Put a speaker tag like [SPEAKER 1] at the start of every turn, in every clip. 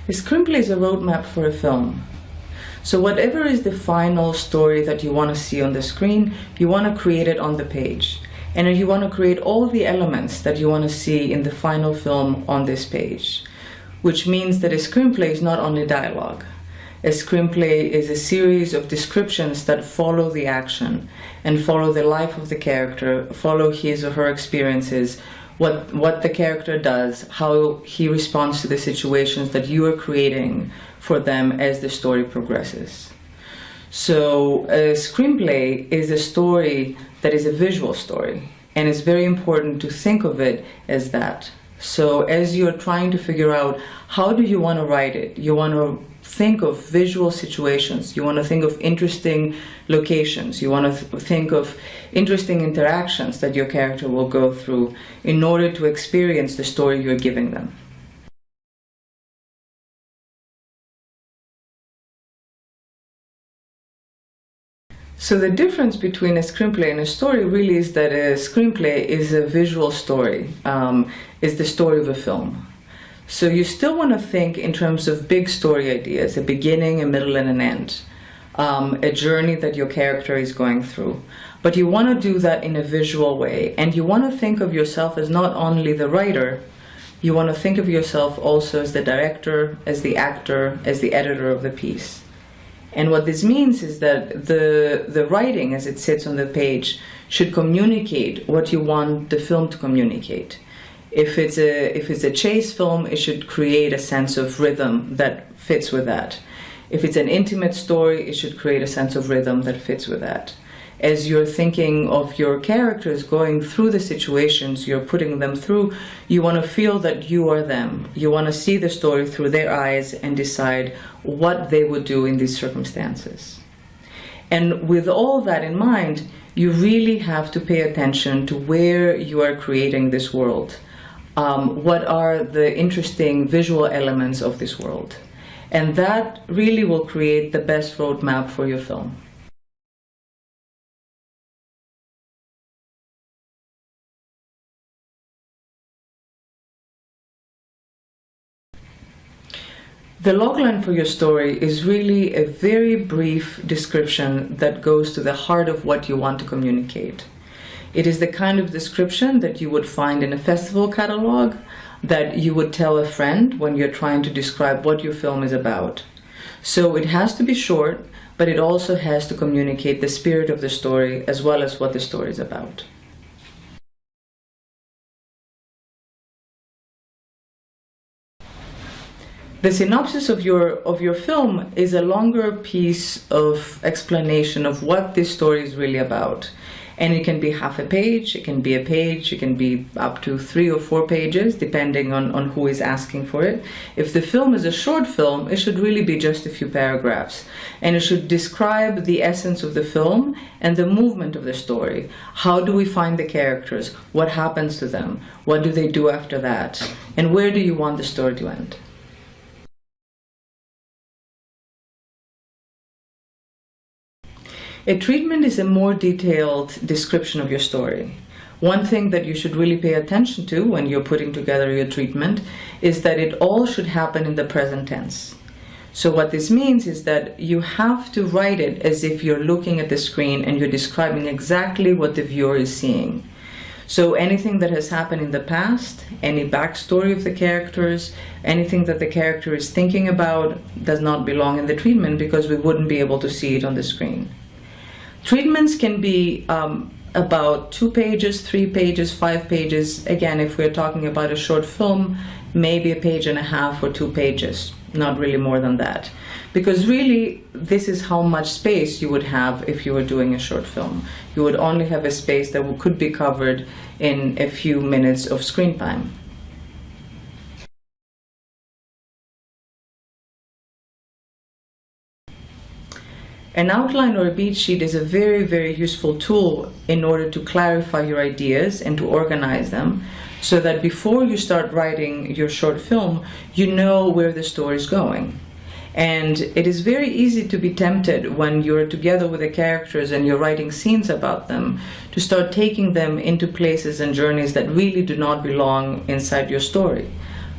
[SPEAKER 1] A screenplay is a roadmap for a film. So whatever is the final story that you want to see on the screen, you want to create it on the page. And you want to create all the elements that you want to see in the final film on this page. Which means that a screenplay is not only dialogue. A screenplay is a series of descriptions that follow the action and follow the life of the character, follow his or her experiences, what the character does, how he responds to the situations that you are creating for them as the story progresses. So a screenplay is a story that is a visual story, and it's very important to think of it as that. So as you're trying to figure out how do you want to write it, you want to think of visual situations, you want to think of interesting locations, you want to think of interesting interactions that your character will go through in order to experience the story you're giving them. So the difference between a screenplay and a story really is that a screenplay is a visual story, is the story of a film. So you still want to think in terms of big story ideas, a beginning, a middle, and an end, a journey that your character is going through. But you want to do that in a visual way, and you want to think of yourself as not only the writer, you want to think of yourself also as the director, as the actor, as the editor of the piece. And what this means is that the writing as it sits on the page should communicate what you want the film to communicate. If it's a chase film, it should create a sense of rhythm that fits with that. If it's an intimate story, it should create a sense of rhythm that fits with that. As you're thinking of your characters going through the situations you're putting them through, you want to feel that you are them. You want to see the story through their eyes and decide what they would do in these circumstances. And with all that in mind, you really have to pay attention to where you are creating this world. What are the interesting visual elements of this world? And that really will create the best roadmap for your film. The logline for your story is really a very brief description that goes to the heart of what you want to communicate. It is the kind of description that you would find in a festival catalog, that you would tell a friend when you're trying to describe what your film is about. So it has to be short, but it also has to communicate the spirit of the story as well as what the story is about. The synopsis of your film is a longer piece of explanation of what this story is really about. And it can be half a page, it can be a page, it can be up to 3 or 4 pages, depending on who is asking for it. If the film is a short film, it should really be just a few paragraphs. And it should describe the essence of the film and the movement of the story. How do we find the characters? What happens to them? What do they do after that? And where do you want the story to end? A treatment is a more detailed description of your story. One thing that you should really pay attention to when you're putting together your treatment is that it all should happen in the present tense. So what this means is that you have to write it as if you're looking at the screen and you're describing exactly what the viewer is seeing. So anything that has happened in the past, any backstory of the characters, anything that the character is thinking about does not belong in the treatment because we wouldn't be able to see it on the screen. Treatments can be about 2 pages, 3 pages, 5 pages. Again, if we're talking about a short film, maybe 1.5 pages or 2 pages, not really more than that. Because really, this is how much space you would have if you were doing a short film. You would only have a space that could be covered in a few minutes of screen time. An outline or a beat sheet is a very, very useful tool in order to clarify your ideas and to organize them so that before you start writing your short film, you know where the story is going. And it is very easy to be tempted when you're together with the characters and you're writing scenes about them to start taking them into places and journeys that really do not belong inside your story.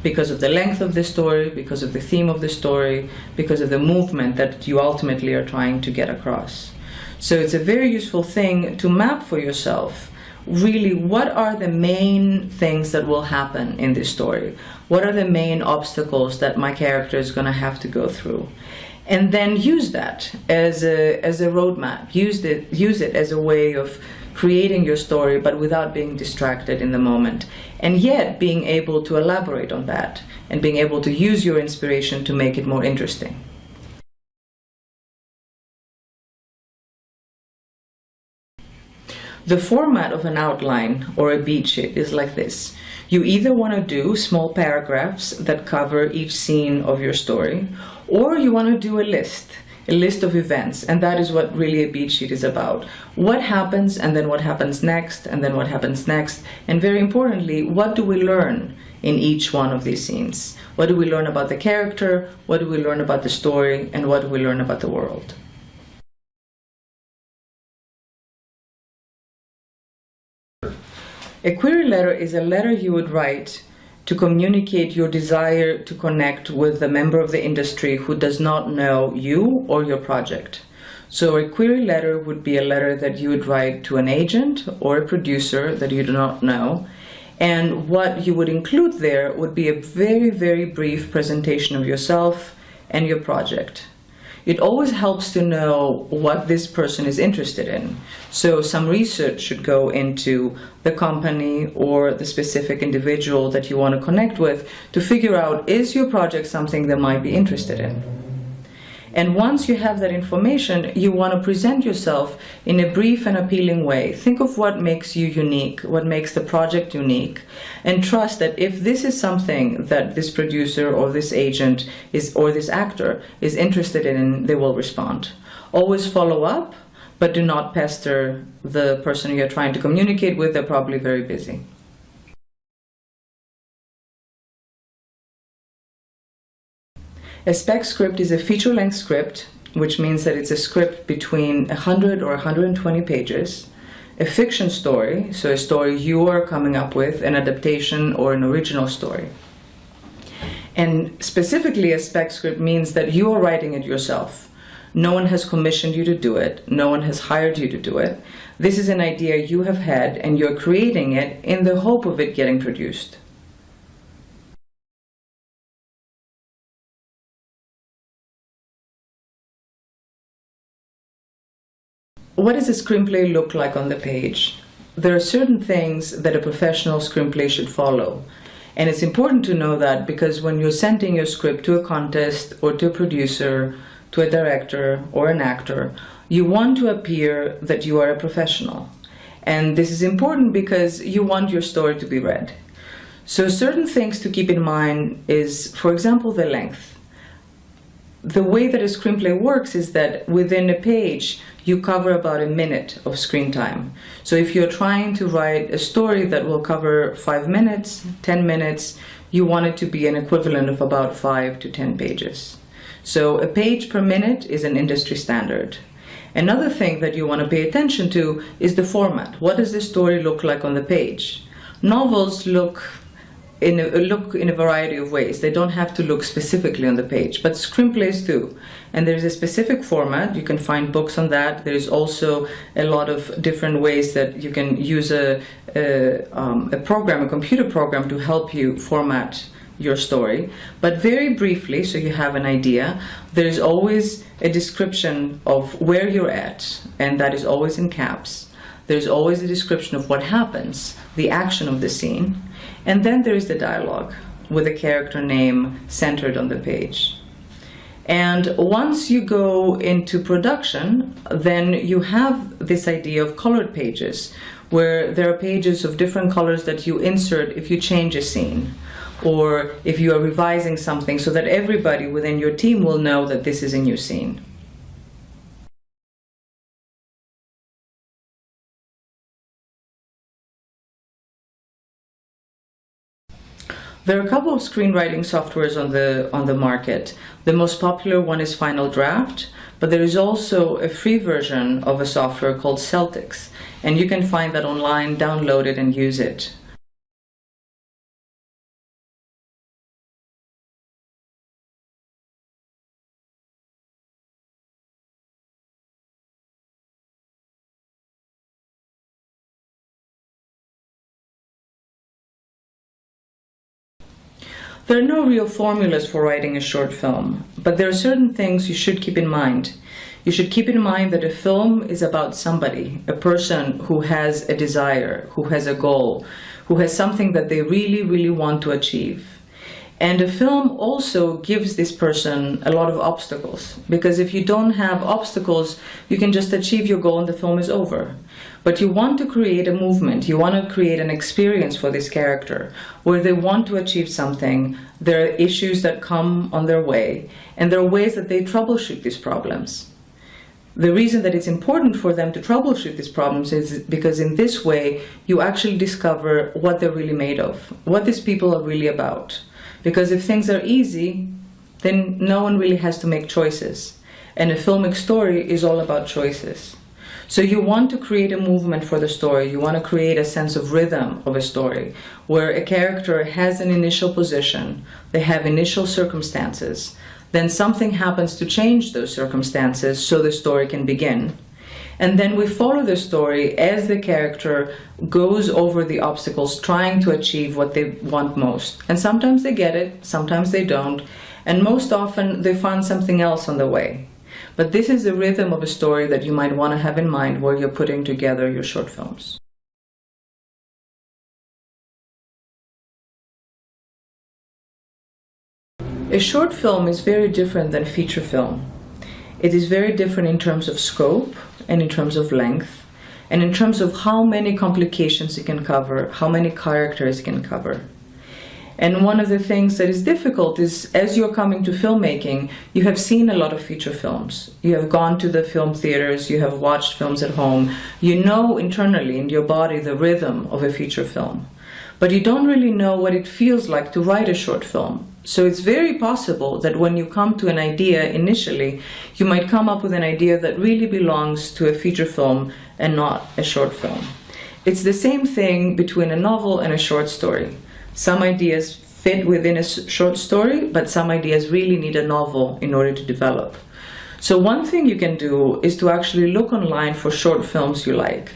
[SPEAKER 1] because of the length of the story, because of the theme of the story, because of the movement that you ultimately are trying to get across. So it's a very useful thing to map for yourself really what are the main things that will happen in this story. What are the main obstacles that my character is going to have to go through? And then use that as a roadmap. Use it as a way of creating your story, but without being distracted in the moment. And yet being able to elaborate on that and being able to use your inspiration to make it more interesting. The format of an outline or a beat sheet is like this. You either want to do small paragraphs that cover each scene of your story, or you want to do a list of events, and that is what really a beat sheet is about. What happens, and then what happens next, and then what happens next, and very importantly, what do we learn in each one of these scenes? What do we learn about the character, what do we learn about the story, and what do we learn about the world? A query letter is a letter you would write to communicate your desire to connect with a member of the industry who does not know you or your project. So a query letter would be a letter that you would write to an agent or a producer that you do not know. And what you would include there would be a very, very brief presentation of yourself and your project. It always helps to know what this person is interested in. So some research should go into the company or the specific individual that you want to connect with to figure out, is your project something they might be interested in? And once you have that information, you want to present yourself in a brief and appealing way. Think of what makes you unique, what makes the project unique, and trust that if this is something that this producer or this agent or this actor is interested in, they will respond. Always follow up, but do not pester the person you're trying to communicate with. They're probably very busy. A spec script is a feature-length script, which means that it's a script between 100 or 120 pages. A fiction story, so a story you are coming up with, an adaptation or an original story. And specifically, a spec script means that you are writing it yourself. No one has commissioned you to do it. No one has hired you to do it. This is an idea you have had, and you're creating it in the hope of it getting produced. What does a screenplay look like on the page? There are certain things that a professional screenplay should follow. And it's important to know that because when you're sending your script to a contest or to a producer, to a director or an actor, you want to appear that you are a professional. And this is important because you want your story to be read. So certain things to keep in mind is, for example, the length. The way that a screenplay works is that within a page, you cover about a minute of screen time. So if you're trying to write a story that will cover 5 minutes, 10 minutes, you want it to be an equivalent of about 5 to 10 pages. So a page per minute is an industry standard. Another thing that you want to pay attention to is the format. What does the story look like on the page? Novels look in a variety of ways. They don't have to look specifically on the page, but screenplays do. And there's a specific format. You can find books on that. There's also a lot of different ways that you can use a computer program to help you format your story. But very briefly, so you have an idea, there's always a description of where you're at, and that is always in caps. There's always a description of what happens, the action of the scene. And then there is the dialogue with a character name centered on the page. And once you go into production, then you have this idea of colored pages, where there are pages of different colors that you insert if you change a scene, or if you are revising something, so that everybody within your team will know that this is a new scene. There are a couple of screenwriting softwares on the market. The most popular one is Final Draft, but there is also a free version of a software called Celtics, and you can find that online, download it, and use it. There are no real formulas for writing a short film, but there are certain things you should keep in mind. You should keep in mind that a film is about somebody, a person who has a desire, who has a goal, who has something that they really, really want to achieve. And a film also gives this person a lot of obstacles, because if you don't have obstacles, you can just achieve your goal and the film is over. But you want to create a movement, you want to create an experience for this character where they want to achieve something, there are issues that come on their way, and there are ways that they troubleshoot these problems. The reason that it's important for them to troubleshoot these problems is because in this way you actually discover what they're really made of, what these people are really about. Because if things are easy, then no one really has to make choices. And a filmic story is all about choices. So you want to create a movement for the story. You want to create a sense of rhythm of a story where a character has an initial position, they have initial circumstances, then something happens to change those circumstances so the story can begin. And then we follow the story as the character goes over the obstacles, trying to achieve what they want most. And sometimes they get it, sometimes they don't, and most often they find something else on the way. But this is the rhythm of a story that you might want to have in mind while you're putting together your short films. A short film is very different than feature film. It is very different in terms of scope and in terms of length and in terms of how many complications it can cover, how many characters it can cover. And one of the things that is difficult is as you're coming to filmmaking, you have seen a lot of feature films. You have gone to the film theaters, you have watched films at home. You know internally in your body the rhythm of a feature film. But you don't really know what it feels like to write a short film. So it's very possible that when you come to an idea initially, you might come up with an idea that really belongs to a feature film and not a short film. It's the same thing between a novel and a short story. Some ideas fit within a short story, but some ideas really need a novel in order to develop. So one thing you can do is to actually look online for short films you like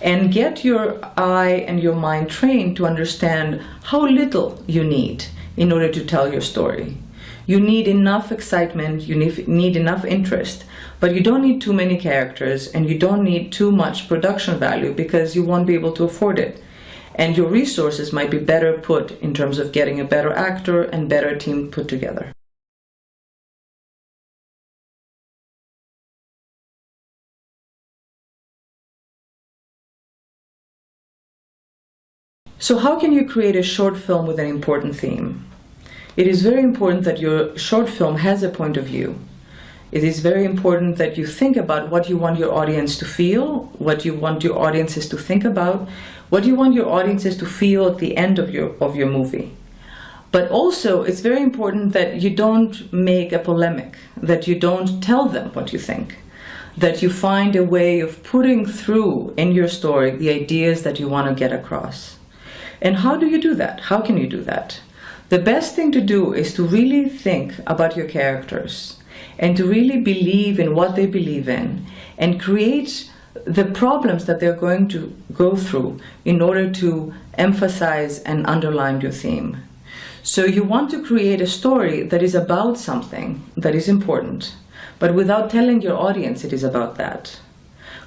[SPEAKER 1] and get your eye and your mind trained to understand how little you need in order to tell your story. You need enough excitement, you need enough interest, but you don't need too many characters and you don't need too much production value because you won't be able to afford it. And your resources might be better put in terms of getting a better actor and better team put together. So how can you create a short film with an important theme? It is very important that your short film has a point of view. It is very important that you think about what you want your audience to feel, what you want your audiences to think about, what you want your audiences to feel at the end of your movie. But also, it's very important that you don't make a polemic, that you don't tell them what you think, that you find a way of putting through in your story the ideas that you want to get across. And how do you do that? How can you do that? The best thing to do is to really think about your characters and to really believe in what they believe in and create the problems that they're going to go through in order to emphasize and underline your theme. So you want to create a story that is about something that is important, but without telling your audience it is about that.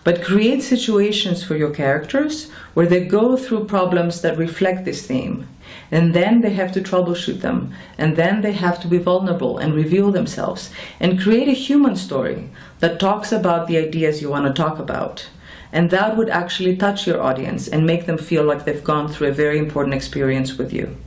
[SPEAKER 1] But create situations for your characters where they go through problems that reflect this theme. And then they have to troubleshoot them. And then they have to be vulnerable and reveal themselves. And create a human story that talks about the ideas you want to talk about. And that would actually touch your audience and make them feel like they've gone through a very important experience with you.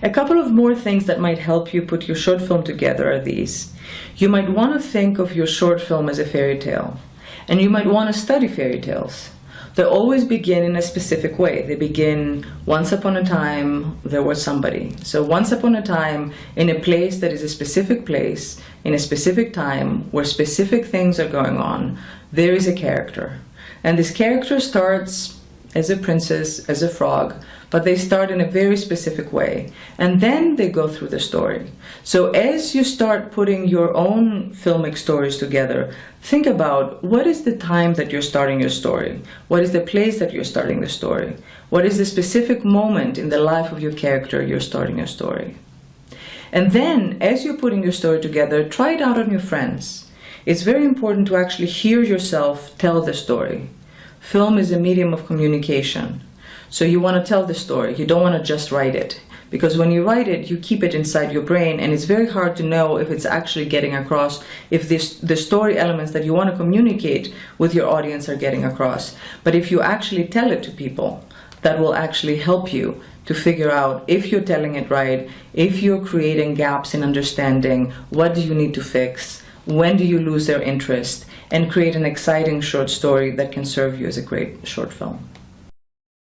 [SPEAKER 1] A couple of more things that might help you put your short film together are these. You might want to think of your short film as a fairy tale, and you might want to study fairy tales. They always begin in a specific way. They begin once upon a time there was somebody. So once upon a time in a place that is a specific place, in a specific time where specific things are going on, there is a character. And this character starts as a princess, as a frog, but they start in a very specific way. And then they go through the story. So as you start putting your own filmic stories together, think about what is the time that you're starting your story? What is the place that you're starting the story? What is the specific moment in the life of your character you're starting your story? And then, as you're putting your story together, try it out on your friends. It's very important to actually hear yourself tell the story. Film is a medium of communication. So you want to tell the story. You don't want to just write it. Because when you write it, you keep it inside your brain, and it's very hard to know if it's actually getting across, if the story elements that you want to communicate with your audience are getting across. But if you actually tell it to people, that will actually help you to figure out if you're telling it right, if you're creating gaps in understanding, what do you need to fix, when do you lose their interest, and create an exciting short story that can serve you as a great short film.